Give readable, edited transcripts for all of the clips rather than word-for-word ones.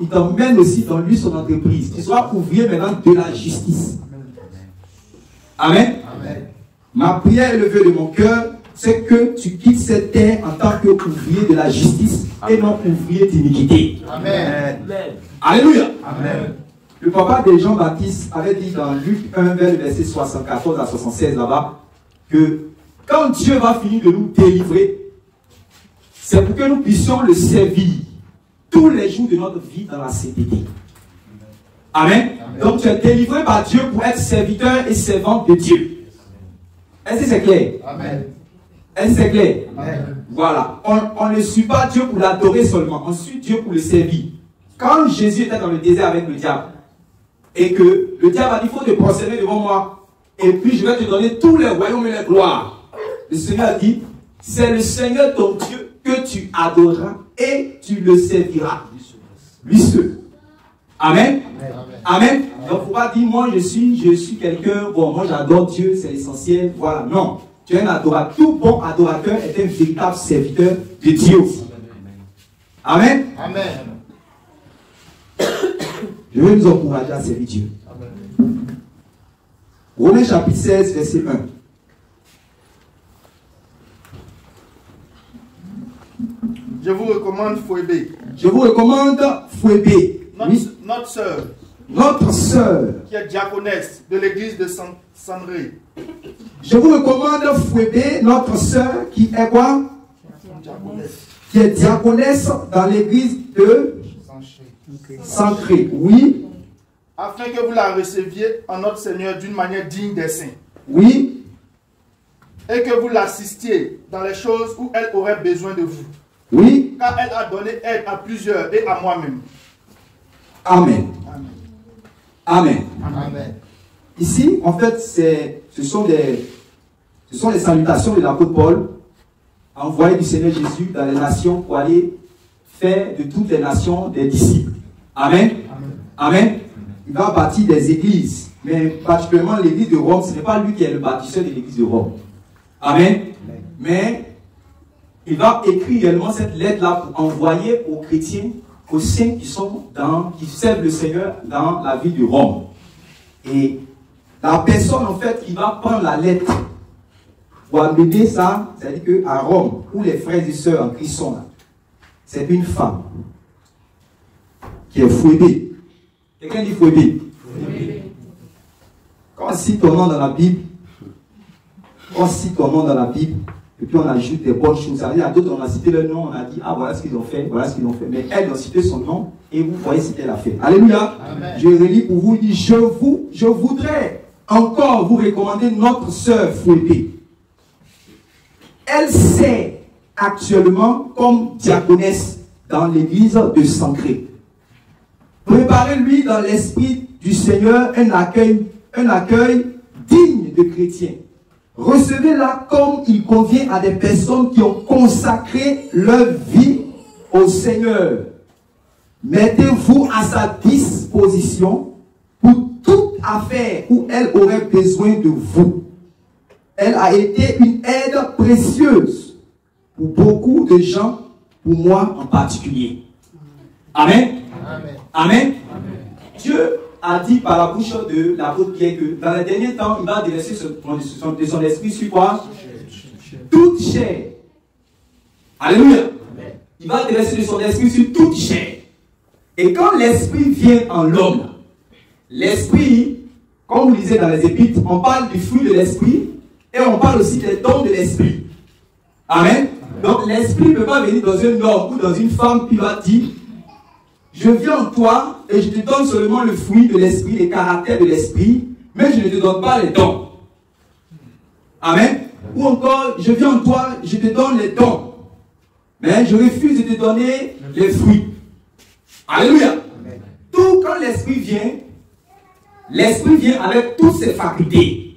il t'emmène aussi dans lui son entreprise. Tu seras ouvrier maintenant de la justice. Amen. Amen. Ma prière et le vœu de mon cœur, c'est que tu quittes cette terre en tant qu'ouvrier de la justice et non ouvrier d'iniquité. Amen. Amen. Alléluia. Amen. Le papa de Jean-Baptiste avait dit dans Luc 1, vers le verset 74 à 76 là-bas, que quand Dieu va finir de nous délivrer, c'est pour que nous puissions le servir tous les jours de notre vie dans la sainteté. Amen. Amen. Donc tu es délivré par Dieu pour être serviteur et servante de Dieu. Est-ce que c'est clair? Amen. Est-ce que c'est clair? Amen. Voilà. On ne suit pas Dieu pour l'adorer seulement, on suit Dieu pour le servir. Quand Jésus était dans le désert avec le diable, et que le diable a dit, il faut te prosterner devant moi, et puis je vais te donner tous les royaumes et les gloires. Le Seigneur a dit, c'est le Seigneur ton Dieu que tu adoreras et tu le serviras. Lui seul. Amen. Amen. Amen. Donc, il ne faut pas dire, moi je suis quelqu'un, bon, moi j'adore Dieu, c'est l'essentiel. Voilà. Non. Tu es un adorateur. Tout bon adorateur est un véritable serviteur de Dieu. Amen. Amen. Je veux nous encourager à servir Dieu. Amen. Romains chapitre 16, verset 1. Je vous recommande Phoébé. Je vous recommande Phoébé. Notre sœur. Notre sœur. Qui est diaconesse de l'église de Sandré. Je vous recommande Phoébé, notre sœur, qui est quoi? Qui est diaconesse dans l'église de Sandré. Oui. Afin que vous la receviez en notre Seigneur d'une manière digne des saints. Oui. Et que vous l'assistiez dans les choses où elle aurait besoin de vous. Oui. Car elle a donné aide à plusieurs et à moi-même. Amen. Amen. Amen. Amen. Ici, en fait, ce sont les salutations de l'apôtre Paul, envoyé du Seigneur Jésus dans les nations pour aller faire de toutes les nations des disciples. Amen. Amen. Amen. Il va bâtir des églises, mais particulièrement l'église de Rome, ce n'est pas lui qui est le bâtisseur de l'église de Rome. Amen. Mais il va écrire également cette lettre-là pour envoyer aux chrétiens, aux saints qui servent le Seigneur dans la ville de Rome. Et la personne en fait qui va prendre la lettre pour amener ça, c'est-à-dire qu'à Rome, où les frères et sœurs en Christ sont là, c'est une femme qui est Phoébé. Quelqu'un dit Phoébé. Quand on cite ton nom dans la Bible, et puis on ajoute des bonnes choses. Il y a d'autres, on a cité leur nom, on a dit, ah voilà ce qu'ils ont fait, voilà ce qu'ils ont fait. Mais elle a cité son nom et vous voyez ce qu'elle a fait. Alléluia. Amen. Je relis pour vous, il dit, je voudrais encore vous recommander notre sœur Phoébé. Elle sert actuellement comme diaconesse dans l'église de Sandré. Préparez-lui dans l'esprit du Seigneur un accueil digne de chrétiens. Recevez-la comme il convient à des personnes qui ont consacré leur vie au Seigneur. Mettez-vous à sa disposition pour toute affaire où elle aurait besoin de vous. Elle a été une aide précieuse pour beaucoup de gens, pour moi en particulier. Amen. Amen. Amen. Amen. Dieu a dit par la bouche de l'apôtre Pierre que dans les derniers temps, il va déverser de son esprit sur quoi? Toute chair. Alléluia. Amen. Il va déverser de son esprit sur toute chair. Et quand l'esprit vient en l'homme, l'esprit, comme vous lisez dans les épîtres, on parle du fruit de l'esprit et on parle aussi des dons de l'esprit. Amen. Donc l'esprit ne peut pas venir dans un homme ou dans une femme qui va dire, je viens en toi et je te donne seulement le fruit de l'esprit, les caractères de l'esprit, mais je ne te donne pas les dons. Amen. Ou encore, je viens en toi, je te donne les dons, mais je refuse de te donner les fruits. Alléluia. Amen. Tout quand l'esprit vient avec toutes ses facultés.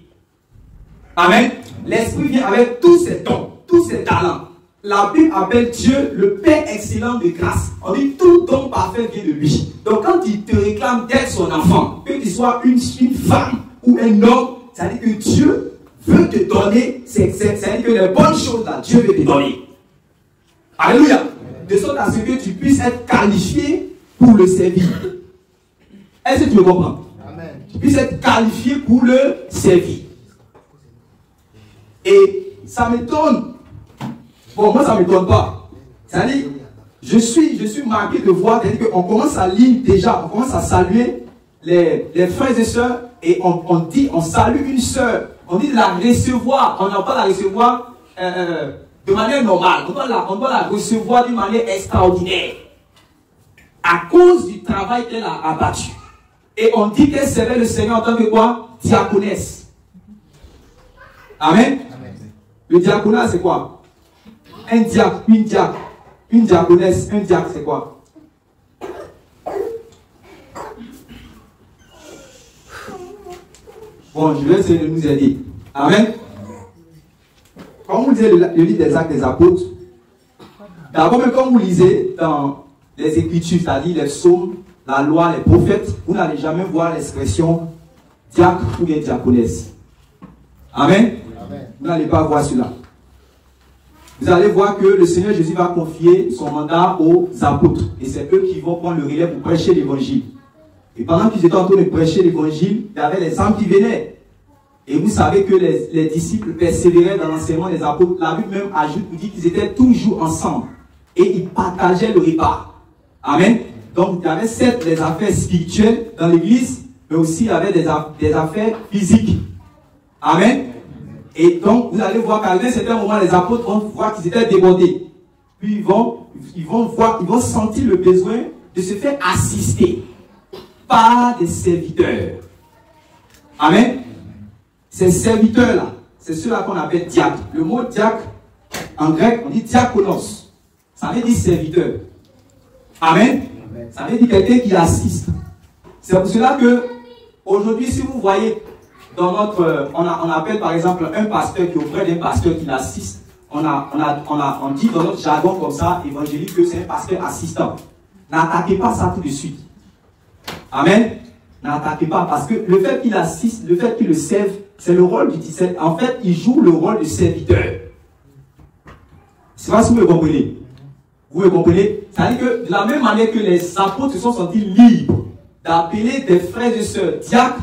Amen. L'esprit vient avec tous ses dons, tous ses talents. La Bible appelle Dieu le Père excellent de grâce. On dit tout don parfait vient de lui. Donc quand il te réclame d'être son enfant, que tu sois une femme ou un homme, ça veut dire que Dieu veut te donner, c'est-à-dire que les bonnes choses là, Dieu veut te donner. Alléluia. De sorte à ce que tu puisses être qualifié pour le servir. Est-ce que tu me comprends? Amen. Tu puisses être qualifié pour le servir. Et ça m'étonne. Bon, moi, ça ne m'étonne pas. C'est-à-dire, je suis marqué de voir qu'on commence à lire déjà, on commence à saluer les frères et sœurs, et on salue une sœur, on dit de la recevoir, on n'a pas la recevoir de manière normale, on doit la recevoir d'une manière extraordinaire, à cause du travail qu'elle a abattu. Et on dit qu'elle servait le Seigneur en tant que quoi? Diaconesse. Amen. Amen. Le diaconat, c'est quoi? Un diacre, une diaconesse, un diacre, c'est quoi? Bon, je vais essayer de nous aider. Amen. Quand vous lisez le livre des Actes des Apôtres, d'abord, même quand vous lisez dans les Écritures, c'est-à-dire les psaumes, la loi, les prophètes, vous n'allez jamais voir l'expression diacre ou bien diaconesse. Amen. Amen. Vous n'allez pas voir cela. Vous allez voir que le Seigneur Jésus va confier son mandat aux apôtres. Et c'est eux qui vont prendre le relais pour prêcher l'évangile. Et pendant qu'ils étaient en train de prêcher l'évangile, il y avait les âmes qui venaient. Et vous savez que les disciples persévéraient dans l'enseignement des apôtres. La Bible même ajoute, vous dit qu'ils étaient toujours ensemble. Et ils partageaient le repas. Amen. Donc il y avait certes des affaires spirituelles dans l'église, mais aussi il y avait des affaires physiques. Amen. Et donc vous allez voir qu'à un certain moment, les apôtres vont voir qu'ils étaient débordés. Puis ils vont sentir le besoin de se faire assister par des serviteurs. Amen. Ces serviteurs-là, c'est ceux-là qu'on appelle diacre. Le mot diacre, en grec, on dit diakonos. Ça veut dire serviteur. Amen. Ça veut dire quelqu'un qui assiste. C'est pour cela que, aujourd'hui, si vous voyez, dans notre, on appelle par exemple un pasteur qui est auprès d'un pasteur qui l'assiste. On dit dans notre jargon comme ça, évangélique, que c'est un pasteur assistant. N'attaquez pas ça tout de suite. Amen. N'attaquez pas, parce que le fait qu'il assiste, le fait qu'il le serve, c'est le rôle du disciple. En fait, il joue le rôle de serviteur. C'est pas si vous me comprenez. Vous me comprenez? C'est-à-dire que de la même manière que les apôtres se sont sentis libres d'appeler des frères et sœurs diacres,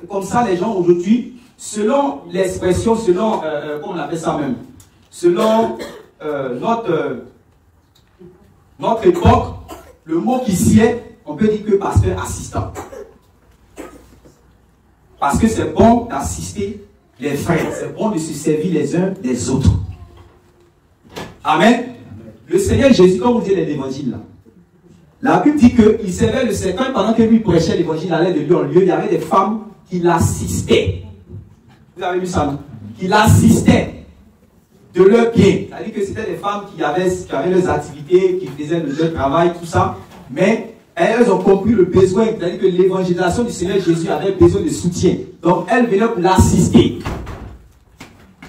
comme ça les gens aujourd'hui, selon l'expression, selon, comment on appelle ça même, selon notre époque, le mot qui s'y est, on peut dire que pasteur assistant. Parce que c'est bon d'assister les frères, c'est bon de se servir les uns des autres. Amen. Le Seigneur Jésus, comme vous dites l'évangile là, la Bible dit qu'il servait le Seigneur pendant que lui prêchait l'évangile, allait de lieu en lieu, il y avait des femmes qui l'assistaient. Vous avez vu ça, non? Qui l'assistaient de leur bien. C'est-à-dire que c'était des femmes qui avaient leurs activités, qui faisaient leur travail, tout ça, mais elles ont compris le besoin, c'est-à-dire que l'évangélisation du Seigneur Jésus avait besoin de soutien. Donc elles venaient pour l'assister.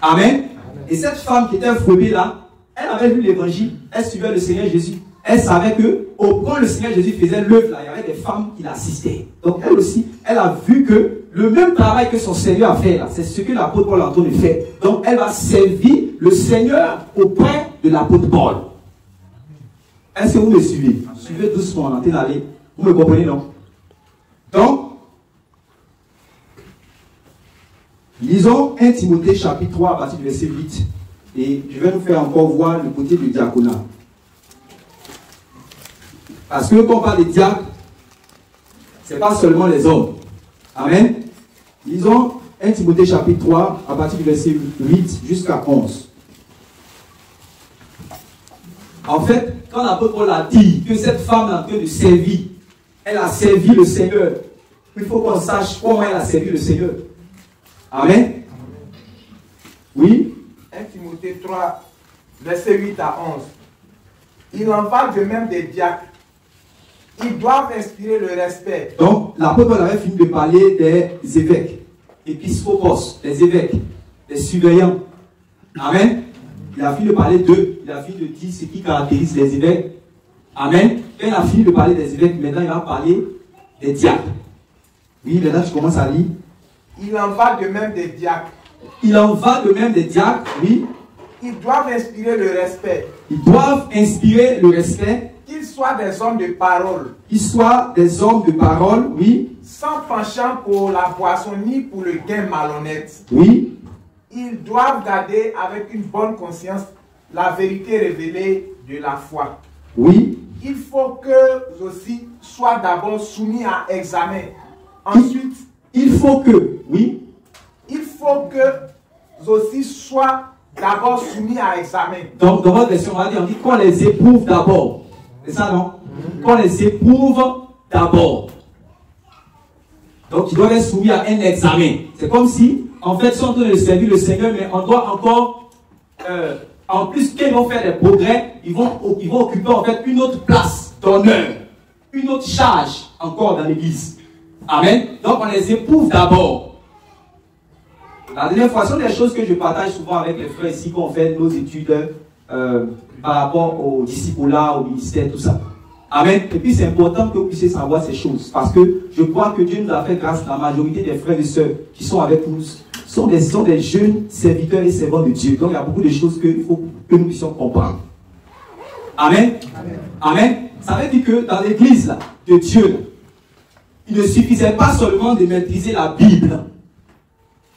Amen. Amen. Et cette femme qui était frôlée là, elle avait lu l'évangile, elle suivait le Seigneur Jésus. Elle savait que quand le Seigneur Jésus faisait l'œuvre là, il y avait des femmes qui l'assistaient. Donc elle aussi, elle a vu que le même travail que son Seigneur a fait là, c'est ce que l'apôtre Paul est en train de faire. Donc elle va servir le Seigneur auprès de l'apôtre Paul. Est-ce que vous me suivez? Suivez doucement, on est en train d'aller. Vous me comprenez, non? Donc, lisons 1 Timothée chapitre 3 à partir du verset 8. Et je vais nous faire encore voir le côté du diaconat. Parce que quand on parle des diacres, ce n'est pas seulement les hommes. Amen. Lisons 1 Timothée chapitre 3 à partir du verset 8 jusqu'à 11. En fait, quand l'apôtre Paul a dit que cette femme est en train de servir, elle a servi le Seigneur. Il faut qu'on sache comment elle a servi le Seigneur. Amen. Oui. 1 Timothée 3, verset 8 à 11. Il en va de même des diacres. Ils doivent inspirer le respect. Donc, l'apôtre Paul avait fini de parler des évêques, épiscopos, des évêques, des surveillants. Amen. Il a fini de parler d'eux, il a fini de dire ce qui caractérise les évêques. Amen. Quand il a fini de parler des évêques, maintenant il va parler des diacres. Oui, maintenant je commence à lire. Il en va de même des diacres. Il en va de même des diacres, oui. Ils doivent inspirer le respect. Ils doivent inspirer le respect. qu'ils soient des hommes de parole. Qu'ils soient des hommes de parole, oui. Sans penchant pour la boisson ni pour le gain malhonnête. Oui. Ils doivent garder avec une bonne conscience la vérité révélée de la foi. Oui. Il faut que aussi soient d'abord soumis à examen. Ensuite, il faut que, oui. Il faut que aussi soient d'abord soumis à examen. Donc, dans votre version, on dit qu'on les éprouve d'abord. C'est ça, non? Qu'on les éprouve d'abord. Donc, ils doivent être soumis à un examen. C'est comme si, en fait, ils sont en train de servir le Seigneur, mais on doit encore, en plus qu'ils vont faire des progrès, ils vont occuper en fait une autre place d'honneur, une autre charge encore dans l'église. Amen. Donc, on les éprouve d'abord. La dernière fois, ce sont des choses que je partage souvent avec les frères ici quand on fait nos études par rapport au discipulat, au ministère, tout ça. Amen. Et puis c'est important que vous puissiez savoir ces choses parce que je crois que Dieu nous a fait grâce. La majorité des frères et sœurs qui sont avec nous sont des jeunes serviteurs et servants de Dieu. Donc il y a beaucoup de choses qu'il faut que nous puissions comprendre. Amen. Amen. Amen. Ça veut dire que dans l'église de Dieu, il ne suffisait pas seulement de maîtriser la Bible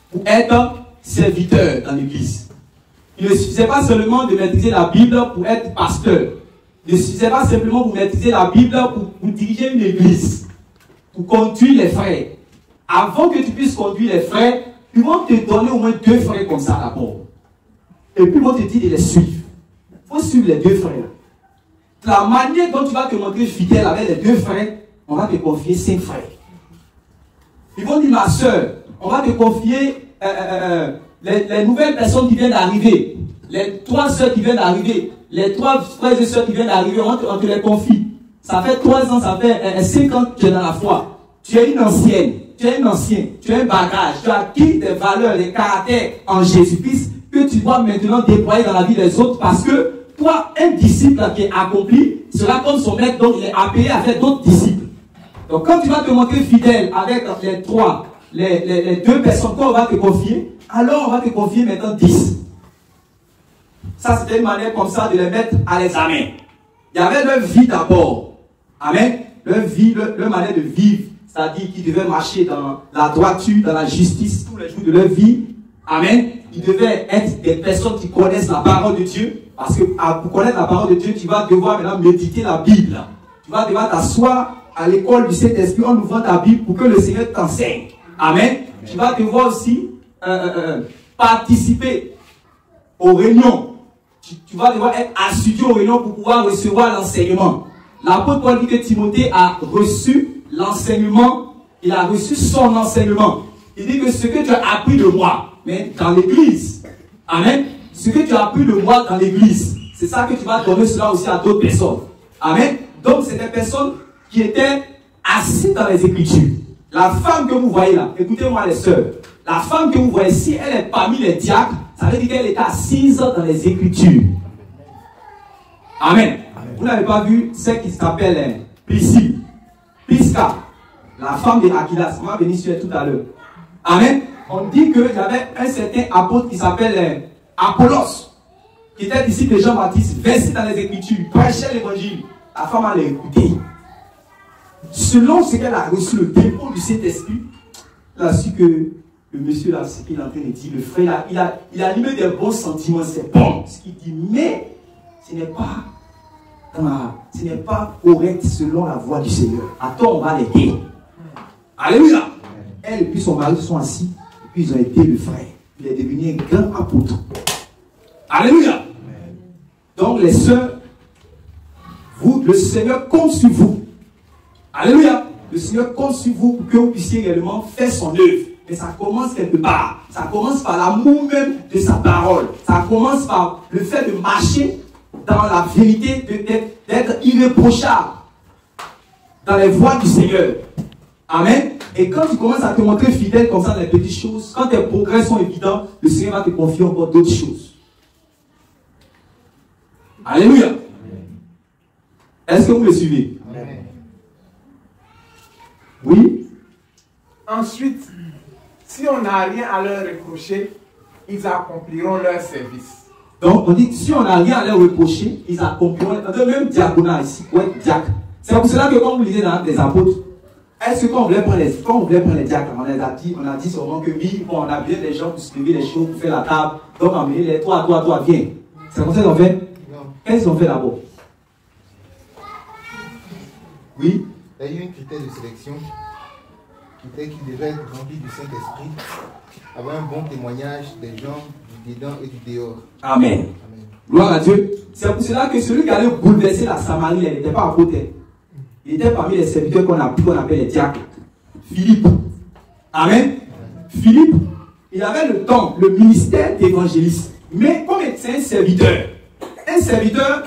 pour être serviteur dans l'église. Il ne suffisait pas seulement de maîtriser la Bible pour être pasteur. Il ne suffisait pas simplement pour maîtriser la Bible pour diriger une église, pour conduire les frères. Avant que tu puisses conduire les frères, ils vont te donner au moins 2 frères comme ça d'abord. Et puis ils vont te dire de les suivre. Il faut suivre les 2 frères. La manière dont tu vas te montrer fidèle avec les 2 frères, on va te confier 5 frères. Ils vont dire, ma soeur, on va te confier les nouvelles personnes qui viennent d'arriver, les 3 soeurs qui viennent d'arriver, les 3 frères et soeurs qui viennent d'arriver, on te les confie. Ça fait 3 ans, ça fait 5 ans que tu es dans la foi. Tu es une ancienne, tu es un ancien, tu as un bagage, tu as acquis des valeurs, des caractères en Jésus-Christ que tu dois maintenant déployer dans la vie des autres parce que toi, un disciple qui est accompli sera comme son maître, donc il est appelé à faire d'autres disciples. Donc quand tu vas te montrer fidèle avec les 2 personnes qu'on va te confier, alors on va te confier maintenant 10. Ça, c'était une manière comme ça de les mettre à l'examen. Il y avait leur vie d'abord. Amen. Leur vie, leur manière de vivre. C'est-à-dire qu'ils devaient marcher dans la droiture, dans la justice tous les jours de leur vie. Amen. Ils devaient être des personnes qui connaissent la parole de Dieu. Parce que pour connaître la parole de Dieu, tu vas devoir maintenant méditer la Bible. Tu vas devoir t'asseoir à l'école du Saint-Esprit en ouvrant ta Bible pour que le Seigneur t'enseigne. Amen. Tu vas devoir aussi participer aux réunions. Tu vas devoir être assidu aux réunions pour pouvoir recevoir l'enseignement. L'apôtre Paul dit que Timothée a reçu l'enseignement, il a reçu son enseignement. Il dit que ce que tu as appris de moi, mais dans l'église, amen, ce que tu as appris de moi dans l'église, c'est ça que tu vas donner cela aussi à d'autres personnes. Amen. Donc c'est des personnes qui étaient assises dans les Écritures. La femme que vous voyez là, écoutez-moi les sœurs, la femme que vous voyez, si elle est parmi les diacres, ça veut dire qu'elle est assise dans les Écritures. Amen. Amen. Vous n'avez pas vu celle qui s'appelle Prisca, la femme de Aquilas. On va venir sur elle tout à l'heure. Amen. On dit qu'il y avait un certain apôtre qui s'appelle Apollos, qui était disciple de Jean-Baptiste, versé dans les Écritures, prêchait l'évangile. La femme allait écouter. Selon ce qu'elle a reçu, le dépôt du Saint-Esprit, elle a su que le monsieur là, ce qu'il est en train de dire, le frère là, il a allumé des bons sentiments, c'est bon ce qu'il dit, mais ce n'est pas correct selon la voix du Seigneur. Attends, on va l'aider. Alléluia. Elle et puis son mari se sont assis, et puis ils ont aidé le frère. Il est devenu un grand apôtre. Alléluia. Donc les sœurs, vous, le Seigneur compte sur vous. Alléluia. Le Seigneur compte sur vous pour que vous puissiez réellement faire son œuvre. Mais ça commence quelque part. Ça commence par l'amour même de sa parole. Ça commence par le fait de marcher dans la vérité, d'être irréprochable dans les voies du Seigneur. Amen. Et quand tu commences à te montrer fidèle comme ça dans les petites choses, quand tes progrès sont évidents, le Seigneur va te confier encore d'autres choses. Alléluia. Est-ce que vous me suivez? Amen. Oui. Ensuite, si on n'a rien à leur reprocher, ils accompliront leur service. Donc, on dit, si on n'a rien à leur reprocher, ils accompliront, même diaconat ici, ouais, diacre. C'est pour cela que quand vous lisez dans les apôtres, est-ce que quand on voulait prendre les diacres, on a dit seulement que oui, bon, on a besoin des gens pour soulever les choses, pour faire la table, donc emmener les toi, viens. C'est comme ça qu'ils ont fait? Qu'est-ce qu'ils ont fait d'abord? Oui? Il y a eu un critère de sélection qui était qu'il devait être rempli du Saint-Esprit, avoir un bon témoignage des gens du dedans et du dehors. Amen. Amen. Gloire à Dieu. C'est pour cela que celui qui allait bouleverser la Samarie, il n'était pas apôtre. Il était parmi les serviteurs qu'on appelle les diacres. Philippe. Amen. Philippe, il avait le temps, le ministère d'évangéliste. Mais comme c'est un serviteur, ça veut dire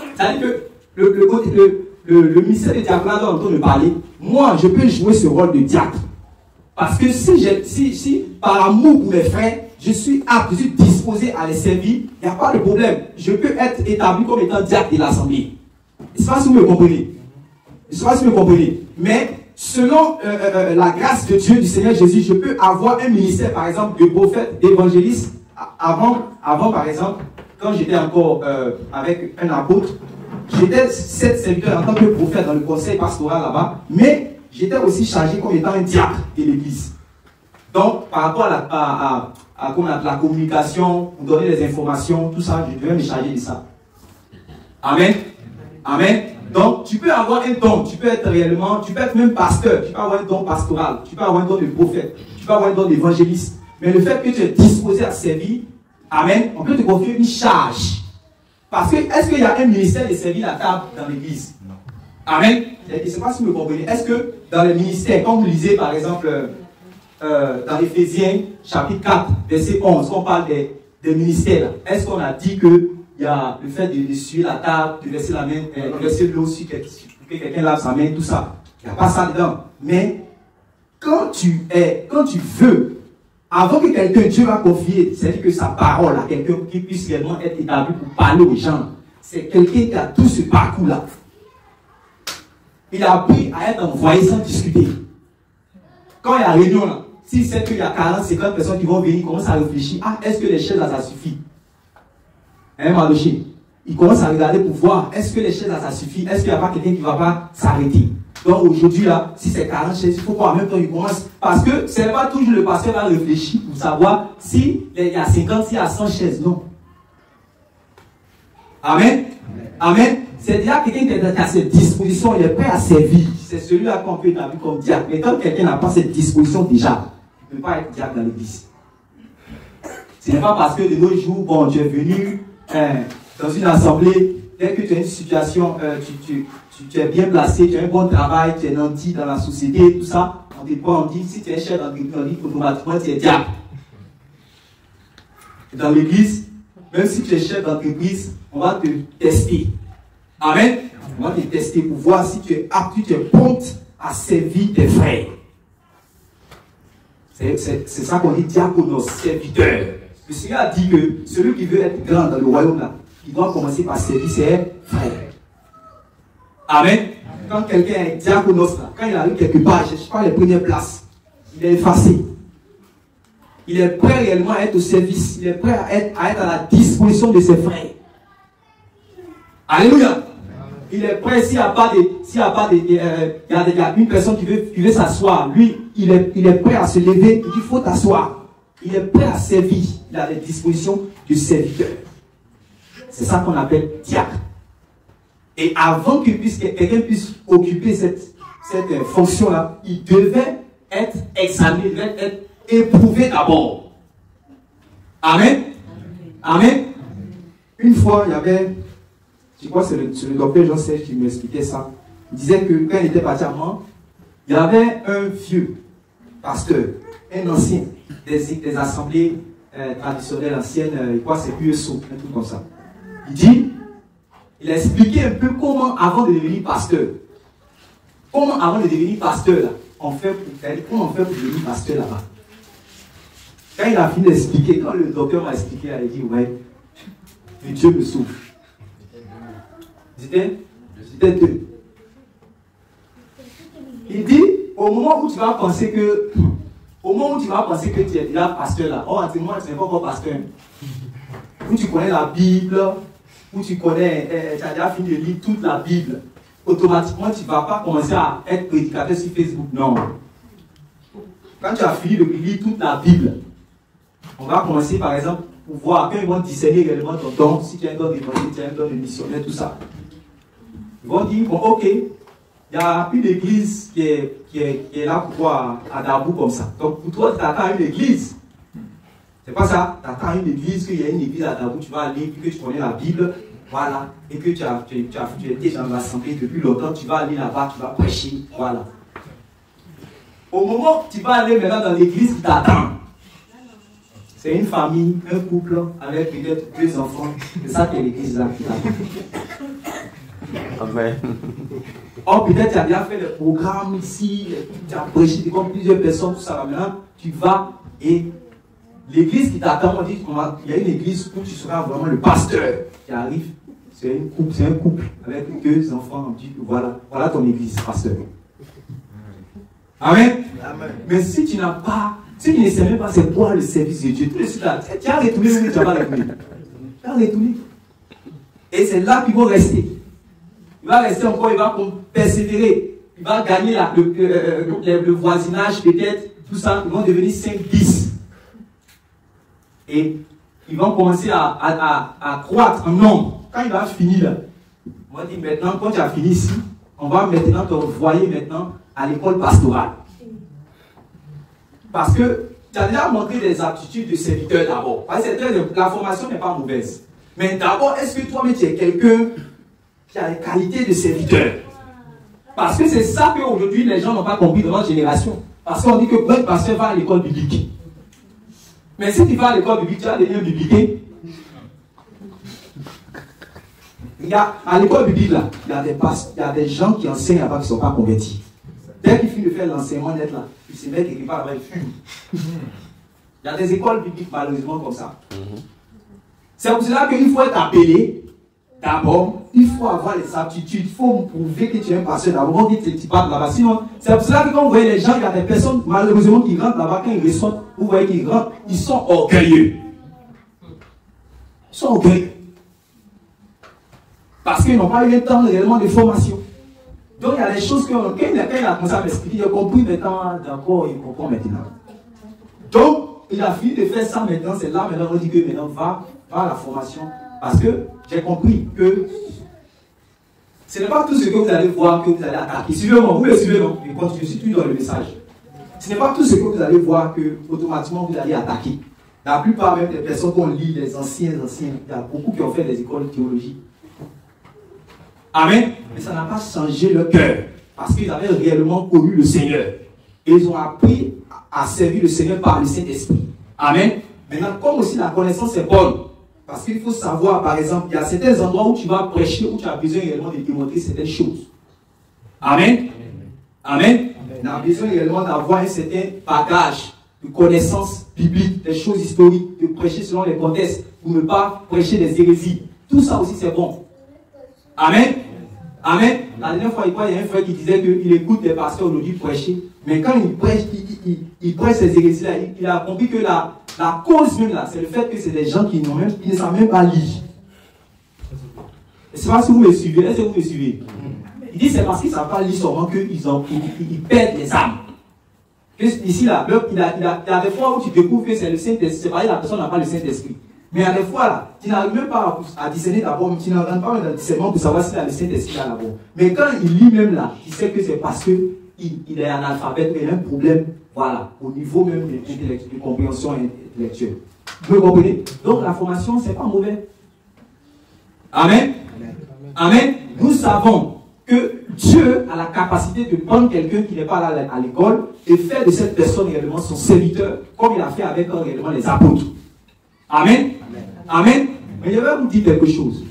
que le ministère de diaconat dont on entend parler, moi, je peux jouer ce rôle de diacre. Parce que si par amour pour mes frères, je suis apte, je suis disposé à les servir, il n'y a pas de problème. Je peux être établi comme étant diacre de l'assemblée. Je ne sais pas si vous me comprenez. Je ne sais pas si vous me comprenez. Mais selon la grâce de Dieu, du Seigneur Jésus, je peux avoir un ministère, par exemple, de prophète, d'évangéliste. Avant, par exemple, quand j'étais encore avec un apôtre, j'étais 7 serviteurs en tant que prophète dans le conseil pastoral là-bas, mais j'étais aussi chargé comme étant un diacre de l'église. Donc, par rapport à la communication, pour donner les informations, tout ça, je devais me charger de ça. Amen. Amen. Donc, tu peux avoir un don, tu peux être même pasteur, tu peux avoir un don pastoral, tu peux avoir un don de prophète, tu peux avoir un don d'évangéliste. Mais le fait que tu es disposé à servir, amen, on peut te confier une charge. Parce que, est-ce qu'il y a un ministère de servir la table dans l'église? Amen. Je ne sais pas si vous me comprenez. Est-ce que dans les ministères, quand vous lisez par exemple dans Éphésiens chapitre 4, verset 11, quand on parle des ministères, est-ce qu'on a dit que il y a le fait de suivre la table, de verser la main, de verser de l'eau sur que quelqu'un lave sa main, tout ça. Il n'y a pas ça dedans. Mais quand tu veux, avant que quelqu'un, Dieu va confier, c'est-à-dire que sa parole à quelqu'un qui puisse réellement être établi pour parler aux gens, c'est quelqu'un qui a tout ce parcours-là. Il a appris à être envoyé sans discuter. Quand il y a réunion là, si c'est qu'il y a 40, 50 personnes qui vont venir, ils commencent à réfléchir, est-ce que les chaises là, ça suffit? Malouchi, il commence à regarder pour voir, est-ce que les chaises là, ça suffit? Est-ce qu'il n'y a pas quelqu'un qui ne va pas s'arrêter? Donc aujourd'hui là, si c'est 40 chaises, il faut qu'en même temps il commence. Parce que ce n'est pas toujours le pasteur qui va réfléchir pour savoir s'il y a 50, s'il y a 100 chaises. Non. Amen. Amen. C'est déjà quelqu'un qui est à cette disposition, il est prêt à servir. C'est celui-là qu'on peut établir comme diacre. Mais quand quelqu'un n'a pas cette disposition déjà, il ne peut pas être diacre dans l'église. Ce n'est pas parce que de nos jours, bon, tu es venu dans une assemblée, dès que tu as une situation, tu es bien placé, tu as un bon travail, tu es nanti dans la société, tout ça, on dit, si tu es chef d'entreprise, on dit automatiquement tu es diacre. Dans l'église, même si tu es chef d'entreprise, on va te tester. Amen. On va te tester pour voir si tu es apte, tu es prompte à servir tes frères. C'est ça qu'on dit diaconos, serviteur. Le Seigneur a dit que celui qui veut être grand dans le royaume là, il doit commencer par servir ses frères. Amen. Quand quelqu'un est diaconos là, quand il arrive quelque part, il ne cherche pas les premières places. Il est effacé. Il est prêt réellement à être au service. Il est prêt à être à la disposition de ses frères. Alléluia. Il est prêt, s'il n'y a pas une personne qui veut s'asseoir, lui, il est prêt à se lever, il dit, il faut t'asseoir. Il est prêt à servir. Il a les dispositions du serviteur. C'est ça qu'on appelle diacre. Et avant que quelqu'un puisse occuper cette fonction-là, il devait être examiné, il devait être éprouvé d'abord. Amen. Amen. Une fois, il y avait, je crois que c'est le docteur Jean-Serge qui m'expliquait ça. Il disait que quand il était parti à Mans, il y avait un vieux pasteur, un ancien des assemblées traditionnelles anciennes, je crois que c'est USO, un truc comme ça. Il a expliqué un peu comment avant de devenir pasteur, là, comment on fait pour devenir pasteur là-bas. Quand il a fini d'expliquer, quand le docteur m'a expliqué, il a dit, ouais, que Dieu me sauve. C'était deux. Il dit, au moment où tu vas penser que tu es déjà pasteur là, oh, moi, tu n'es pas encore pasteur. où tu connais la Bible, où tu connais, tu as déjà fini de lire toute la Bible, automatiquement tu ne vas pas commencer à être prédicateur sur Facebook. Non. Quand tu as fini de lire toute la Bible, on va commencer par exemple pour voir, quand ils vont discerner réellement ton don, si tu as un don d'évangile, tu as un don de missionnaire, tout ça. Ils vont dire, bon, ok, il n'y a plus d'église qui est là pour voir à Dabou comme ça. Donc pour toi, tu attends une église. C'est pas ça. Tu attends une église, qu'il y a une église à Dabou, tu vas aller, puis que tu connais la Bible, voilà, et que tu étais dans l'assemblée depuis longtemps, tu vas aller là-bas, tu vas prêcher, voilà. Au moment où tu vas aller maintenant dans l'église qui t'attend, c'est une famille, un couple, avec peut-être 2 enfants. C'est ça que l'église là qui t'attend. Amen. Or, peut-être tu as bien fait le programme ici, tu as prêché devant plusieurs personnes, tout ça. Maintenant, tu vas et l'église qui t'attend, on dit il y a une église où tu seras vraiment le pasteur qui arrive. C'est un couple avec 2 enfants. On dit voilà ton église, pasteur. Amen. Amen. Mais si tu n'as pas, si tu ne sais même pas c'est quoi le service de Dieu, tout de suite là, tu as retourné ou tu n'as pas retourné. Tu as retourné. Et c'est là qu'ils vont rester. Il va rester encore, il va persévérer. Il va gagner le voisinage peut-être, tout ça. Ils vont devenir 5-10. Et ils vont commencer à croître en nombre. Quand il va finir là, on va dire maintenant, quand tu as fini ici, on va maintenant te envoyer maintenant à l'école pastorale. Parce que tu as déjà montré des aptitudes de serviteur d'abord. La formation n'est pas mauvaise. Mais d'abord, est-ce que toi-même tu es quelqu'un qui a les qualités de serviteur? Parce que c'est ça qu'aujourd'hui les gens n'ont pas compris dans notre génération. Parce qu'on dit que le pasteur va à l'école biblique. Mais si tu vas à l'école biblique, tu as des liens bibliques. À l'école biblique, là, il y a des gens qui enseignent là-bas qui ne sont pas convertis. Dès qu'ils finissent de faire l'enseignement net là, ils se mettent quelque part là-bas, ils fument. Il y a des écoles bibliques malheureusement comme ça. C'est pour cela qu'il faut être appelé. D'abord, il faut avoir les aptitudes, il faut prouver que tu es un pasteur d'abord, on dit que tu parles là-bas. Sinon, c'est pour cela que quand vous voyez les gens, il y a des personnes malheureusement qui rentrent là-bas, quand ils ressortent, vous voyez qu'ils rentrent, ils sont orgueilleux. Ils sont orgueilleux. Parce qu'ils n'ont pas eu le temps réellement de formation. Donc il y a des choses que quand il a commencé à m'expliquer, il a compris maintenant, d'accord, il comprend maintenant. Donc, il a fini de faire ça maintenant, c'est là maintenant on dit que maintenant va à la formation. Parce que j'ai compris que ce n'est pas tout ce que vous allez voir que vous allez attaquer. Suivez-moi, vous me suivez, non? Je suis toujours dans le message. Ce n'est pas tout ce que vous allez voir que automatiquement vous allez attaquer. La plupart même des personnes qu'on lit, les anciens, il y a beaucoup qui ont fait des écoles de théologie. Amen. Mais ça n'a pas changé leur cœur. Parce qu'ils avaient réellement connu le Seigneur. Et ils ont appris à servir le Seigneur par le Saint-Esprit. Amen. Maintenant, comme aussi la connaissance est bonne, parce qu'il faut savoir, par exemple, il y a certains endroits où tu vas prêcher, où tu as besoin réellement de démontrer certaines choses. Amen. Amen. On a besoin réellement d'avoir un certain bagage de connaissances bibliques, des choses historiques, de prêcher selon les contextes, pour ne pas prêcher des hérésies. Tout ça aussi, c'est bon. Amen. Amen. La dernière fois, il y a un frère qui disait qu'il écoute des pasteurs aujourd'hui prêcher, mais quand il prêche, il prêche ces hérésies-là, il a compris que la cause même là, c'est le fait que c'est des gens qui ne savent même pas lire. Je ne sais pas si vous me suivez. Est-ce que vous me suivez? Il dit c'est parce qu'ils ne savent pas lire seulement qu'ils perdent les âmes. Ici, là, il y a des fois où tu découvres que c'est le Saint-Esprit, c'est parce que la personne n'a pas le Saint-Esprit. Mais il y a des fois là, tu n'arrives même pas à discerner d'abord, tu n'arrives pas dans le discernement pour savoir s'il a le Saint-Esprit là d'abord. Mais quand il lit même là, il sait que c'est parce qu'il est analphabète, il a un problème, voilà, au niveau même de compréhension intellectuelle. Vous me comprenez? Donc la formation, c'est pas mauvais. Amen. Amen. Nous savons que Dieu a la capacité de prendre quelqu'un qui n'est pas là à l'école et faire de cette personne réellement son serviteur, comme il a fait avec réellement les apôtres. Amen. Amen. Mais je vais vous dire quelque chose.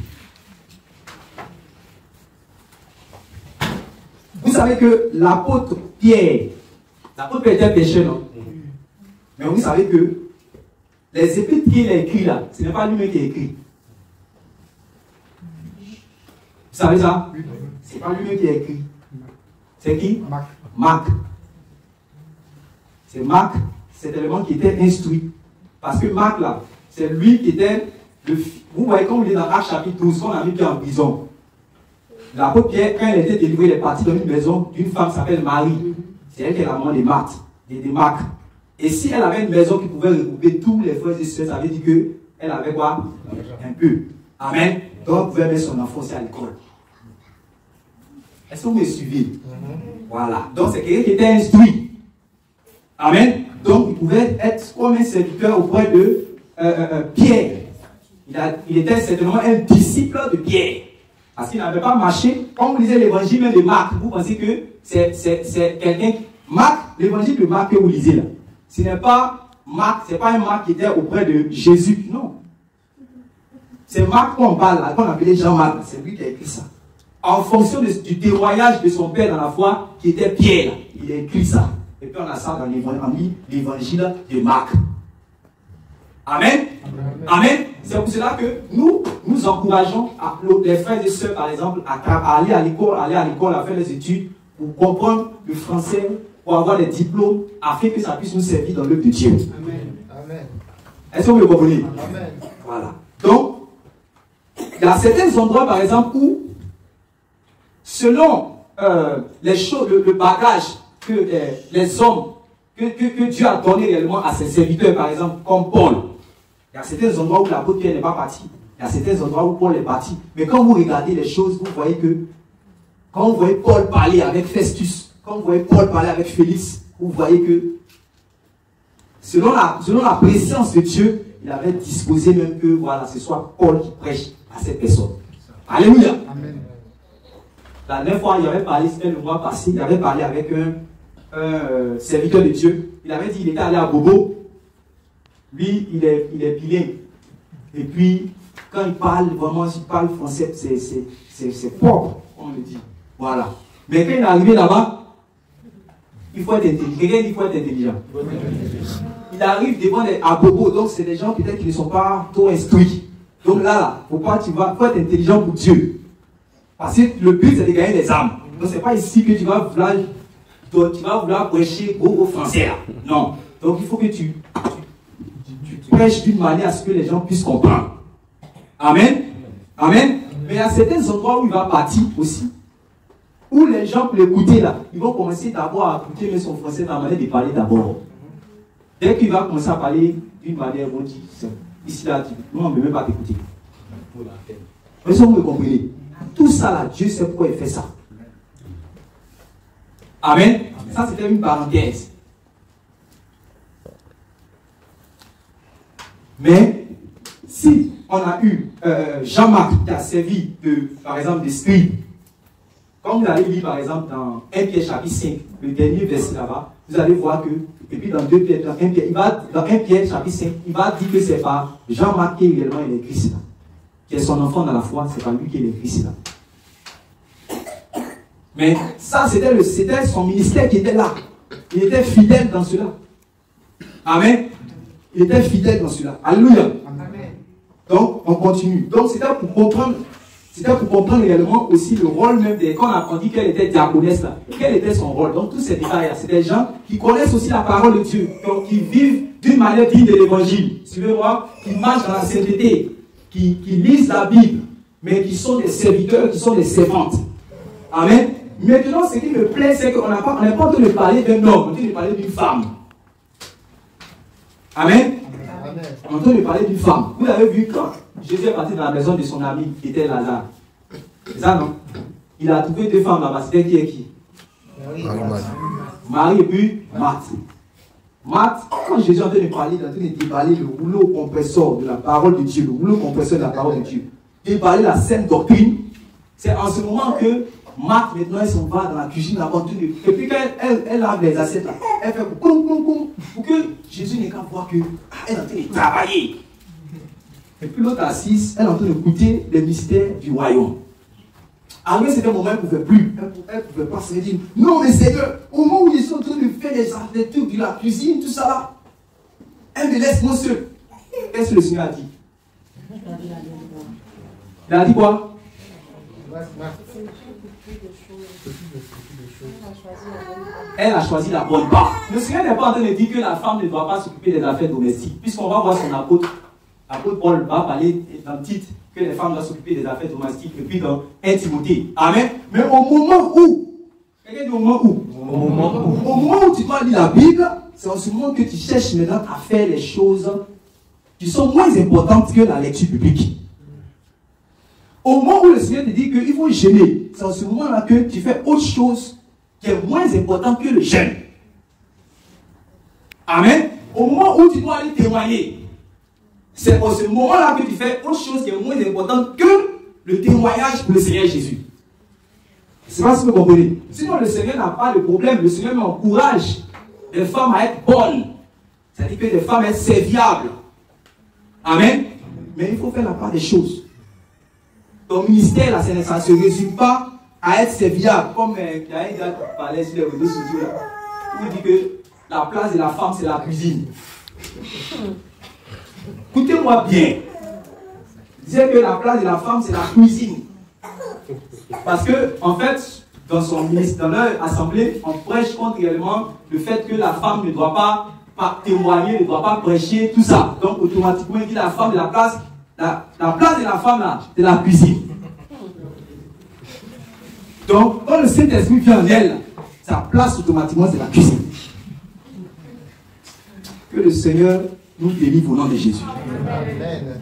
Vous savez que l'apôtre Pierre était un pécheur, non? Mais vous savez que les épîtres qu'il a écrits là, ce n'est pas lui-même qui a écrit. Vous savez ça? Ce n'est pas lui-même qui a écrit. C'est qui? Marc. C'est Marc, c'est l'élément qui était instruit. Parce que Marc là, c'est lui qui était vous voyez, quand vous êtes dans Actes chapitre 12, quand on a mis Pierre en prison, l'apôtre Pierre, quand il était délivré, il est parti dans une maison d'une femme qui s'appelle Marie. C'est elle qui est la maman des Marthe, des Marc. Et si elle avait une maison qui pouvait regrouper tous les frères et sœurs, ça veut dire qu'elle avait quoi? Un peu. Amen. Donc, elle pouvait mettre son enfant aussi à l'école. Est-ce que vous me suivez? Voilà. Donc, c'est quelqu'un qui était instruit. Amen. Donc, il pouvait être comme un serviteur auprès de Pierre. Il était certainement un disciple de Pierre. Parce qu'il n'avait pas marché. Quand vous lisez l'évangile même de Marc, vous pensez que c'est quelqu'un. Marc, l'évangile de Marc que vous lisez là, ce n'est pas Marc, ce n'est pas un Marc qui était auprès de Jésus. Non. C'est Marc qu'on parle là, qu'on appelait Jean-Marc. C'est lui qui a écrit ça. En fonction du témoignage de son père dans la foi, qui était Pierre, là, il a écrit ça. Et puis on a ça dans l'évangile de Marc. Amen. Amen. C'est pour cela que nous encourageons les frères et sœurs, par exemple, à aller à l'école, à faire les études, pour comprendre le français, pour avoir des diplômes, afin que ça puisse nous servir dans l'œuvre de Dieu. Amen. Est-ce que vous le comprenez? Amen. Voilà. Donc, il y a certains endroits, par exemple, où, selon les choses, le bagage que les hommes, que Dieu a donné réellement à ses serviteurs, par exemple, comme Paul, il y a certains endroits où l'apôtre Pierre n'est pas parti. Il y a certains endroits où Paul est parti. Mais quand vous regardez les choses, vous voyez que, quand vous voyez Paul parler avec Festus, quand vous voyez Paul parler avec Félix, vous voyez que, selon la présence de Dieu, il avait disposé même que, voilà, ce soit Paul qui prêche à cette personne. Alléluia. Amen. La dernière fois, il avait parlé, c'était le mois passé, il avait parlé avec un serviteur de Dieu. Il avait dit qu'il était allé à Bobo. Lui, il est bilingue. Et puis, quand il parle, vraiment, il parle français, c'est propre, on le dit. Voilà. Mais quand il est arrivé là-bas, il faut être intelligent. Quelqu'un dit qu'il faut être intelligent. Il arrive devant à Bobo, donc c'est des gens peut-être qui ne sont pas trop instruits. Donc là, faut être intelligent pour Dieu. Parce que le but, c'est de gagner des âmes. Donc c'est pas ici que tu vas vouloir prêcher au français là. Non. Donc il faut que tu prêches d'une manière à ce que les gens puissent comprendre. Amen. Amen. Mais il y a certains endroits où il va partir aussi. Où les gens, pour l'écouter là, ils vont commencer d'abord à écouter mais son français dans la manière de parler d'abord. Dès qu'il va commencer à parler d'une manière, on dit, ici là, nous on ne peut même pas t'écouter. Est-ce que vous me comprenez? Tout ça là, Dieu sait pourquoi il fait ça. Amen. Ça c'était une parenthèse. Mais si on a eu Jean-Marc qui a servi par exemple d'esprit, quand vous allez lire par exemple dans 1 Pierre chapitre 5, le dernier verset là-bas, vous allez voir que, et puis dans 2 Pierre, dans 1 Pierre chapitre 5, il va dire que c'est pas Jean-Marc qui est réellement il est Christ là. Qui est son enfant dans la foi, c'est pas lui qui est le Christ là. Mais ça, c'était son ministère qui était là. Il était fidèle dans cela. Amen. Il était fidèle dans cela. Alléluia. Amen. Donc, on continue. Donc, c'était pour comprendre réellement aussi le rôle même quand on a dit qu'elle était diaconesse là. Quel était son rôle? Donc, tous ces détails-là, c'est des gens qui connaissent aussi la parole de Dieu. Donc, qui vivent d'une manière digne de l'évangile. Suivez-moi, qui marchent dans la sainteté, qui lisent la Bible, mais qui sont des serviteurs, qui sont des servantes. Amen. Maintenant, ce qui me plaît, c'est qu'on n'est pas en train de parler d'un homme, on est en train de parler d'une femme. Amen. Amen. On est en train de parler d'une femme. Vous avez vu quand Jésus est parti dans la maison de son ami, qui était Lazare. C'est ça, non? Il a trouvé deux femmes là-bas. C'était qui et qui? Marie et puis Marthe. Marthe, quand Jésus est en train de parler, il est en train de déballer le rouleau compresseur de la parole de Dieu, le rouleau compresseur de la parole de Dieu. Déballer la saine doctrine. C'est en ce moment que Marthe, maintenant, elle s'en va dans la cuisine, la continue. Et puis quand elle lave les assiettes, là, elle fait pour que Jésus n'ait qu'à voir qu'elle est en train de travailler. Et puis l'autre assise, elle est en train de goûter les mystères du royaume. Arrivé c'était un moment, elle ne pouvait plus. Elle ne pouvait pas se dire, non mais Seigneur, au moment où ils sont en train de faire les trucs de la cuisine, tout ça là, elle me laisse moi seul. Qu'est-ce que le Seigneur a dit? Il a dit quoi? Elle a choisi la bonne part. Le Seigneur n'est pas en train de dire que la femme ne doit pas s'occuper des affaires domestiques, puisqu'on va voir son apôtre L'apôtre Paul va parler dans le titre que les femmes doivent s'occuper des affaires domestiques, et puis dans 1 Timothée. Amen. Mais au moment où, quelqu'un dit au moment où? Au moment où tu dois lire la Bible, c'est en ce moment que tu cherches maintenant à faire les choses qui sont moins importantes que la lecture biblique. Au moment où le Seigneur te dit qu'il faut jeûner, c'est en ce moment-là que tu fais autre chose qui est moins importante que le jeûne. Amen. Au moment où tu dois aller témoigner, c'est en ce moment-là que tu fais autre chose qui est moins importante que le témoignage pour le Seigneur Jésus. C'est pas ce que vous comprenez. Sinon, le Seigneur n'a pas de problème. Le Seigneur encourage les femmes à être bonnes. C'est-à-dire que les femmes être serviables. Amen. Mais il faut faire la part des choses. Ton ministère, là, ça ne se résume pas à être serviable. Comme Kaïd parlait sur les réseaux sociaux, où il dit que la place de la femme, c'est la cuisine. Écoutez-moi bien. Il disait que la place de la femme, c'est la cuisine. Parce que, en fait, dans son ministère, dans leur assemblée, on prêche contre réellement le fait que la femme ne doit pas témoigner, ne doit pas prêcher, tout ça. Donc, automatiquement, il dit la femme de la place, la place de la femme, là, c'est la cuisine. Donc, quand le Saint-Esprit vient en elle, sa place, automatiquement, c'est la cuisine. Que le Seigneur nous délivre au nom de Jésus. Amen.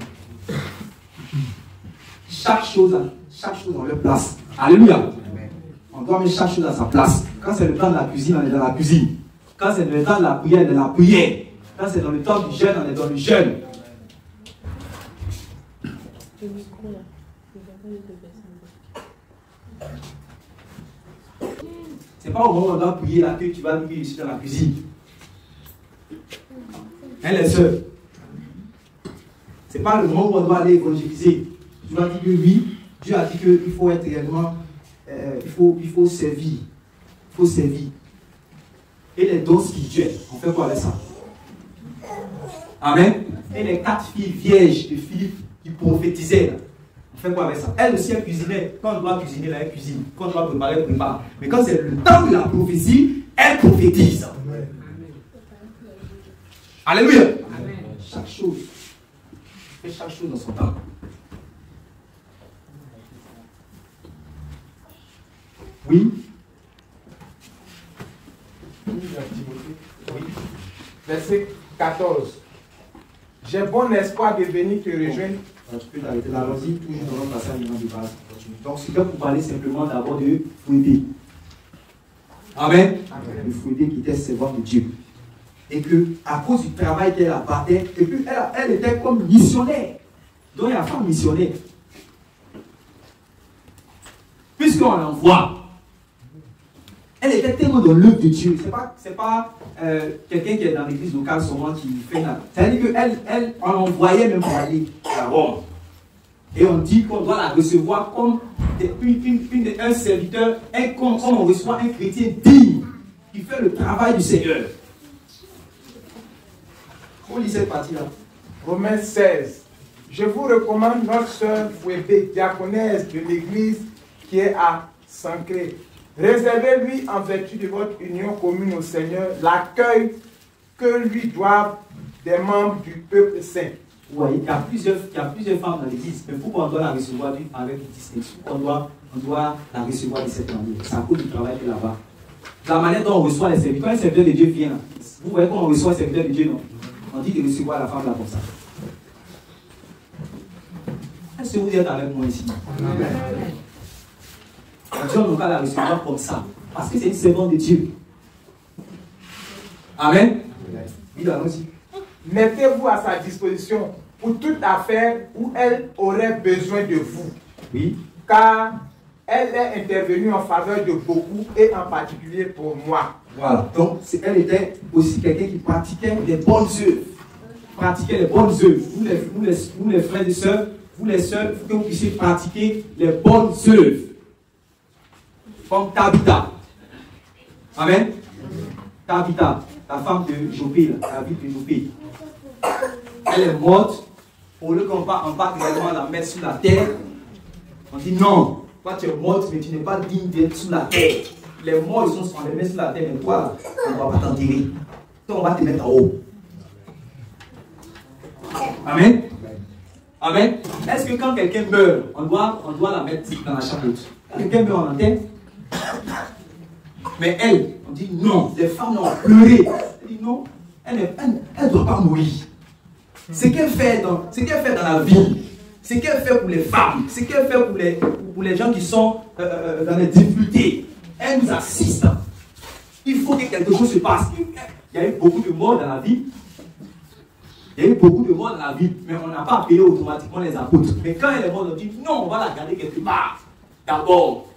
Chaque chose dans leur place. Alléluia. On doit mettre chaque chose à sa place. Quand c'est le temps de la cuisine, on est dans la cuisine. Quand c'est le temps de la prière, on est dans la prière. Quand c'est dans le temps du jeûne, on est dans le jeûne. C'est pas au moment où on doit prier là que tu vas dire que je suis dans la cuisine. Hein, les sœurs? C'est pas le moment où on doit aller évangéliser. Tu vas dire que oui, Dieu a dit qu'il faut être réellement, il faut servir. Il faut servir. Et les dons spirituels, on fait quoi avec ça? Amen. Et les 4 filles vierges de Philippe qui prophétisaient, là, on fait quoi avec ça? Elle aussi, elle cuisinait. Quand on doit cuisiner, là, elle cuisine. Quand on doit préparer, elle prépare. Mais quand c'est le temps de la prophétie, elle prophétise. Amen. Alléluia. Amen. Chaque chose. Fait chaque chose dans son temps. Oui. Oui. Verset 14. J'ai bon espoir de venir te rejoindre. Tu peux t'arrêter là, allons-y, toujours dans notre passage de base. Donc, c'est là pour parler simplement d'abord de fouetter. Amen. Amen. Le fouetter qui était servant de Dieu. Et que, à cause du travail qu'elle abattait, et puis elle était comme missionnaire. Donc, il y a une femme missionnaire. Puisqu'on l'envoie, elle était tellement dans l'œuvre de Dieu. C'est pas quelqu'un qui est dans l'église locale seulement qui fait ça. C'est-à-dire qu'elle, on l'envoyait même pour aller à Rome. Et on dit qu'on doit la recevoir comme un serviteur, comme on reçoit un chrétien digne, qui fait le travail du Seigneur. On lit cette partie-là. Romains 16. Je vous recommande notre sœur Fouébé, diaconesse de l'église qui est à Sancré. Réservez-lui en vertu de votre union commune au Seigneur l'accueil que lui doivent des membres du peuple saint. Oui, il y a plusieurs femmes dans l'église, mais pourquoi on doit la recevoir avec une distinction? On doit la recevoir de cette manière. C'est à cause du travail qu'elle a. La manière dont on reçoit les serviteurs, quand un serviteur de Dieu vient, vous voyez comment on reçoit un serviteur de Dieu, non? On dit de recevoir la femme là comme ça. Est-ce que vous êtes avec moi ici? Amen. Dieu nous va la recevoir comme ça. Parce que c'est une servante de Dieu. Amen. Il a aussi. Mettez-vous à sa disposition pour toute affaire où elle aurait besoin de vous. Oui. Car elle est intervenue en faveur de beaucoup et en particulier pour moi. Voilà. Donc, elle était aussi quelqu'un qui pratiquait des bonnes œuvres. Pratiquait les bonnes œuvres. Vous les frères et sœurs, vous les sœurs, il faut que vous puissiez pratiquer les bonnes œuvres. Comme Tabitha. Amen. Tabitha, la femme de Jopé, la ville de Jopé. Elle est morte. Au lieu qu'on parte réellement la mettre sur la terre, on dit non, toi tu es morte, mais tu n'es pas digne d'être sous la terre. Les morts, on les met sur la terre, mais toi, on ne va pas t'enterrer. Toi, on va te mettre en haut. Amen. Amen. Est-ce que quand quelqu'un meurt, on doit la mettre dans la chambre haute? Quand quelqu'un meurt, on enterre. Mais elle, on dit non. Les femmes ont pleuré. Elle dit non, elle ne doit pas mourir. Ce qu'elle fait dans la vie, ce qu'elle fait pour les femmes, ce qu'elle fait pour les gens qui sont dans les difficultés, elle nous assiste. Il faut que quelque chose se passe. Il y a eu beaucoup de morts dans la vie. Il y a eu beaucoup de morts dans la vie, mais on n'a pas appelé automatiquement les apôtres. Mais quand elle est morte, on dit non, on va la garder quelque part. D'abord,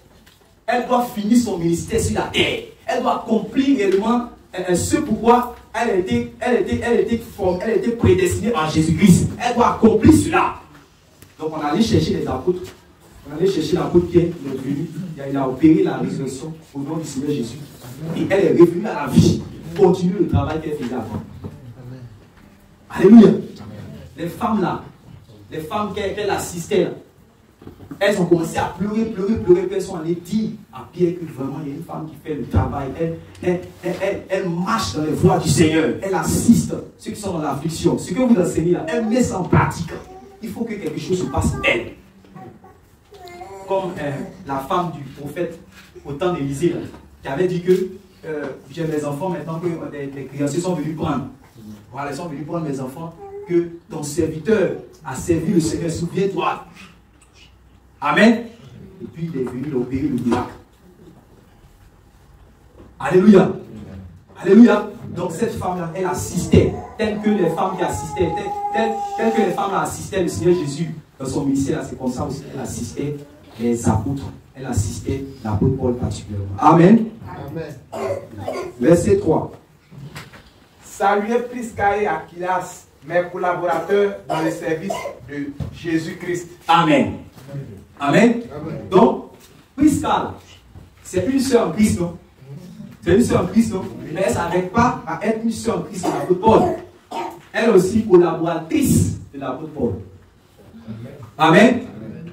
elle doit finir son ministère sur la terre. Elle doit accomplir réellement ce pourquoi elle a été prédestinée en Jésus-Christ. Elle doit accomplir cela. Donc on allait chercher les apôtres. On allait chercher l'apôtre Pierre, il est venu. Il a opéré la résurrection au nom du Seigneur Jésus. Et elle est revenue à la vie. Continue le travail qu'elle faisait avant. Alléluia. Les femmes là, les femmes qu'elle assistait là, elles ont commencé à pleurer, puis elles sont allées dire à Pierre que vraiment il y a une femme qui fait le travail. Elle marche dans les voies du Seigneur. Elle assiste ceux qui sont dans l'affliction. Ce que vous enseignez là, elle met ça en pratique. Il faut que quelque chose se passe d'elle. Comme la femme du prophète au temps d'Élisée qui avait dit que j'ai mes enfants maintenant que les créanciers sont venus prendre. Voilà, ils sont venus prendre mes enfants, que ton serviteur a servi le Seigneur, souviens-toi. Amen. Et puis il est venu opérer le miracle. Alléluia. Alléluia. Donc cette femme-là, elle assistait, telle que les femmes qui assistaient, telle que les femmes assistaient le Seigneur Jésus dans son ministère, c'est comme ça aussi qu'elle assistait les apôtres. Elle assistait l'apôtre Paul particulièrement. Amen. Amen. Verset 3. Saluez Prisca et Aquilas, mes collaborateurs dans le service de Jésus-Christ. Amen. Amen. Amen. Donc, Prisca, c'est une sœur en Christ, non? C'est une sœur en Christ, non? Mais elle ne s'arrête pas à être une sœur en Christ de l'apôtre Paul. Elle est aussi collaboratrice de l'apôtre Paul. Amen.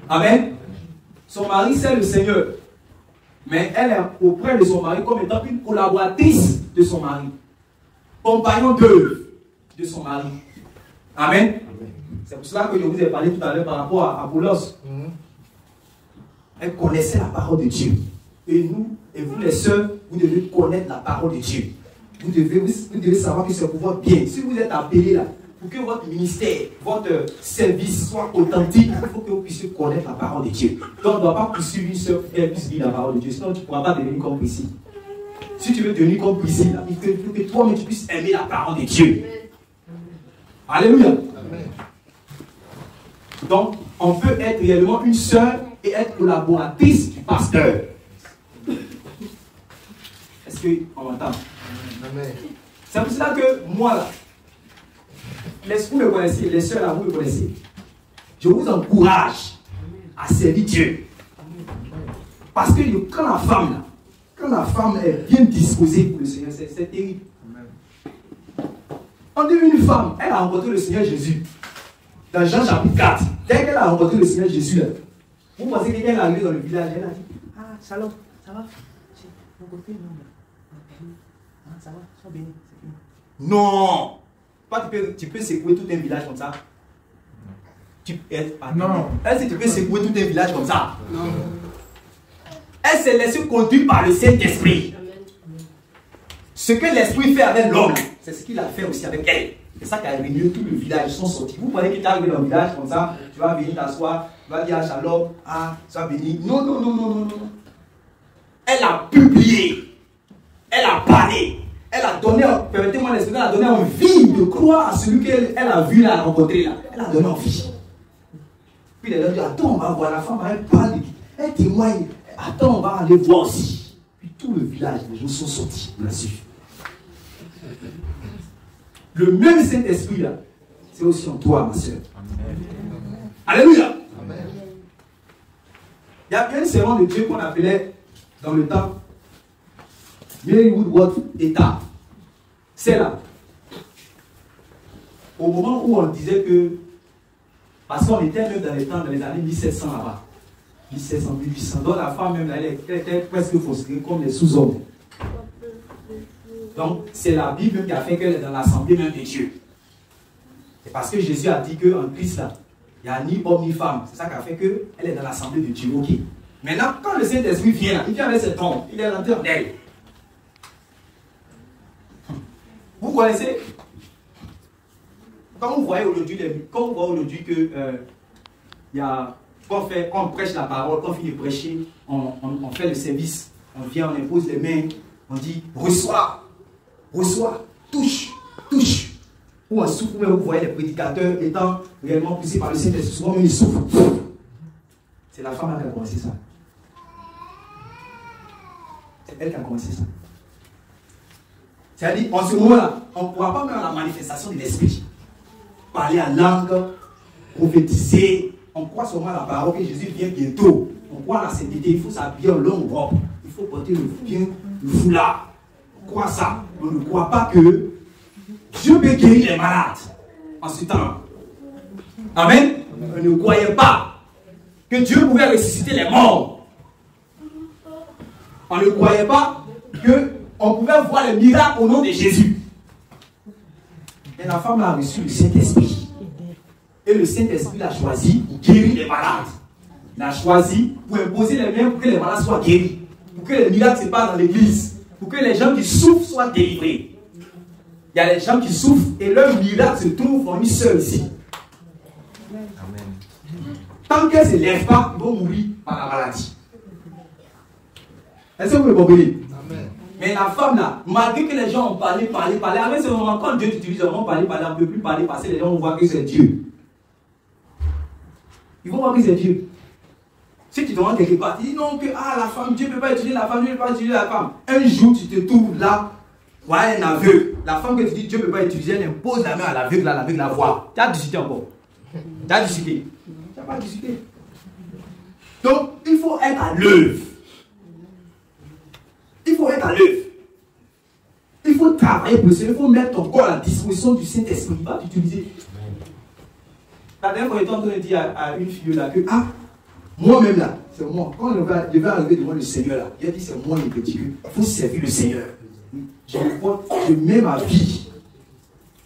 Amen. Son mari, c'est le Seigneur. Mais elle est auprès de son mari comme étant une collaboratrice de son mari. Compagnon d'œuvre de son mari. Amen. C'est pour cela que je vous ai parlé tout à l'heure par rapport à Apollos. Elle connaissait la parole de Dieu. Et nous, et vous les sœurs, vous devez connaître la parole de Dieu. Vous devez savoir que c'est pour votre bien. Si vous êtes appelé là, pour que votre ministère, votre service soit authentique, il faut que vous puissiez connaître la parole de Dieu. Donc on ne doit pas poursuivre une sœur pour qu'elle puisse lire la parole de Dieu. Sinon tu ne pourras pas devenir comme Priscille. Si tu veux devenir comme Priscille, il faut que toi-même tu puisses aimer la parole de Dieu. Alléluia. Amen. Donc, on peut être réellement une sœur et être collaboratrice du pasteur. Est-ce qu'on m'entend? C'est pour cela que moi, là, vous me connaissez, les sœurs là, vous me connaissez. Je vous encourage à servir Dieu. Parce que quand la femme est bien disposée pour le Seigneur, c'est terrible. On dit une femme, elle a rencontré le Seigneur Jésus. Dans Jean chapitre 4, dès qu'elle a rencontré le Seigneur Jésus, là, vous pensez qu'elle est arrivée dans le village, elle a dit, ah, shalom, ça va? Mon côté, non. Ah, ça va, sois béni. Non! Toi, tu peux secouer tout un village comme ça. Non. Est-ce que tu peux secouer tout un village comme ça? Non. Elle s'est laissée conduire par le Saint-Esprit. Ce que l'Esprit fait avec l'homme, c'est ce qu'il a fait aussi avec elle. C'est ça qui a réuni tout le village. Ils sont sortis. Vous croyez qu'il est arrivé dans le village comme ça, tu vas venir t'asseoir, tu vas dire à Shalom, ah, tu vas venir. Non, non, non, non, non, non. Elle a publié. Elle a parlé. Elle a donné, permettez-moi d'expliquer, elle a donné envie de croire à celui qu'elle a vu, là, rencontré là. Elle a donné envie. Puis elle a dit, attends, on va voir la femme, elle parle, elle témoigne. Attends, on va aller voir aussi. Puis tout le village, les gens sont sortis pour la suivre. Le même Saint-Esprit là, c'est aussi en toi, ma soeur. Alléluia. Amen. Il y a un servant de Dieu qu'on appelait dans le temps Mary Woodworth État. C'est là. Au moment où on disait que, parce qu'on était même dans les temps, dans les années 1700 là-bas, 1700, 1800, donc la femme même, elle était presque faussée comme les sous-hommes. Donc, c'est la Bible qui a fait qu'elle est dans l'assemblée même de Dieu. C'est parce que Jésus a dit qu'en Christ, là, Il n'y a ni homme ni femme. C'est ça qui a fait qu'elle est dans l'assemblée de Dieu. Ok. Maintenant, quand le Saint-Esprit vient, il vient avec ses dons. Il est à l'intérieur d'elle. Vous connaissez? Quand vous voyez aujourd'hui que quand on prêche la parole, quand on finit de prêcher, on fait le service, on vient, on impose les mains, on dit reçois, reçois, touche, touche. Ou on souffle, mais vous voyez les prédicateurs étant réellement poussés par le Saint-Esprit, souvent même ils souffrent. C'est la femme qui a commencé ça. C'est elle qui a commencé ça. C'est-à-dire, en ce moment-là, on ne pourra pas même la manifestation de l'esprit. Parler en langue, prophétiser. On croit seulement à la parole que Jésus vient bientôt. On croit à la sainteté, il faut s'habiller en longue robe. Il faut porter le foulard. On croit à ça. On ne croit pas que Dieu peut guérir les malades en ce temps. Amen. On ne croyait pas que Dieu pouvait ressusciter les morts. On ne croyait pas qu'on pouvait voir les miracles au nom de Jésus. Et la femme a reçu le Saint-Esprit. Et le Saint-Esprit l'a choisi pour guérir les malades. Il l'a choisi pour imposer les mains pour que les malades soient guéris. Pour que les miracles se passent dans l'église. Pour que les gens qui souffrent soient délivrés. Il y a les gens qui souffrent et leur miracle se trouve en une seule ici. Amen. Tant qu'elles ne se lèvent pas, ils vont mourir par la maladie. Est-ce que vous me comprenez? Mais la femme là, malgré que les gens ont parlé, avec ce moment, quand Dieu t'utilise, on va parler, on ne peut plus parler parce que les gens vont voir que c'est Dieu. Ils vont voir que c'est Dieu. Si tu te rends quelque part, tu dis non, que la femme, Dieu ne peut pas utiliser la femme, Dieu ne peut pas utiliser la femme. Un jour, tu te trouves là, ouais, un aveugle. La femme que tu dis Dieu ne peut pas utiliser, elle impose la main à l'aveugle, l'aveugle la voit. Tu as discuté encore. Tu as discuté. Tu n'as pas discuté. Donc, il faut être à l'œuvre. Il faut être à l'œuvre. Il faut travailler pour le Seigneur. Il faut mettre ton corps à la disposition du Saint-Esprit. Il va t'utiliser. La dernière fois, j'étais en train de dire à une fille là que, moi-même là, c'est moi. Quand je vais arriver devant le Seigneur là, il a dit c'est moi le petit que il faut servir le Seigneur. Je mets ma vie.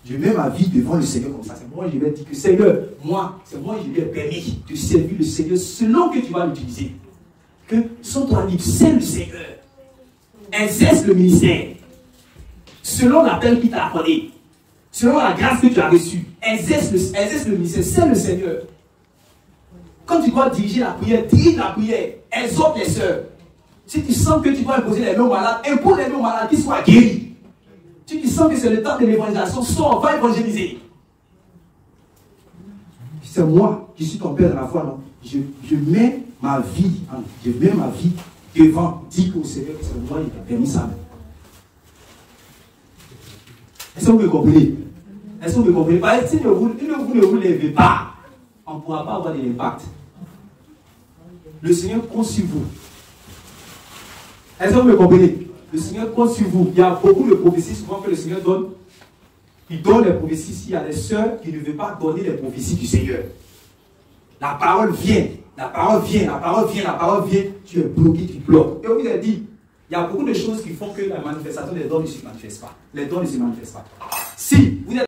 Je mets ma vie devant le Seigneur comme ça. C'est moi, je vais dire que Seigneur, moi, c'est moi, je lui ai permis de servir le Seigneur selon que tu vas l'utiliser. Que son toi libre, c'est le Seigneur. Exerce le ministère. Selon l'appel qu'il t'a accordé. Selon la grâce que tu as reçue. Exerce le ministère, c'est le Seigneur. Quand tu dois diriger la prière, dirige la prière. Exhorte les sœurs. Si tu sens que tu dois imposer les mains aux malades, impose les mains aux malades qui soient guéris. Si tu sens que c'est le temps de l'évangélisation, sors, va évangéliser. C'est moi qui suis ton père dans la foi, non? Je mets ma vie devant, dis au Seigneur que c'est moi qui t'ai permis ça. Est-ce que vous me comprenez? Est-ce que vous me comprenez? Parce que si vous ne vous levez pas, on ne pourra pas avoir de l'impact. Le Seigneur compte sur vous. Est-ce que vous me comprenez? Le Seigneur compte sur vous. Il y a beaucoup de prophéties souvent que le Seigneur donne. Il donne les prophéties s'il y a des sœurs qui ne veulent pas donner les prophéties du Seigneur. La parole vient. La parole vient, la parole vient, la parole vient. Tu es bloqué, tu bloques. Et on vous a dit, il y a beaucoup de choses qui font que la manifestation des dons ne se manifeste pas. Les dons ne se manifestent pas. Si vous êtes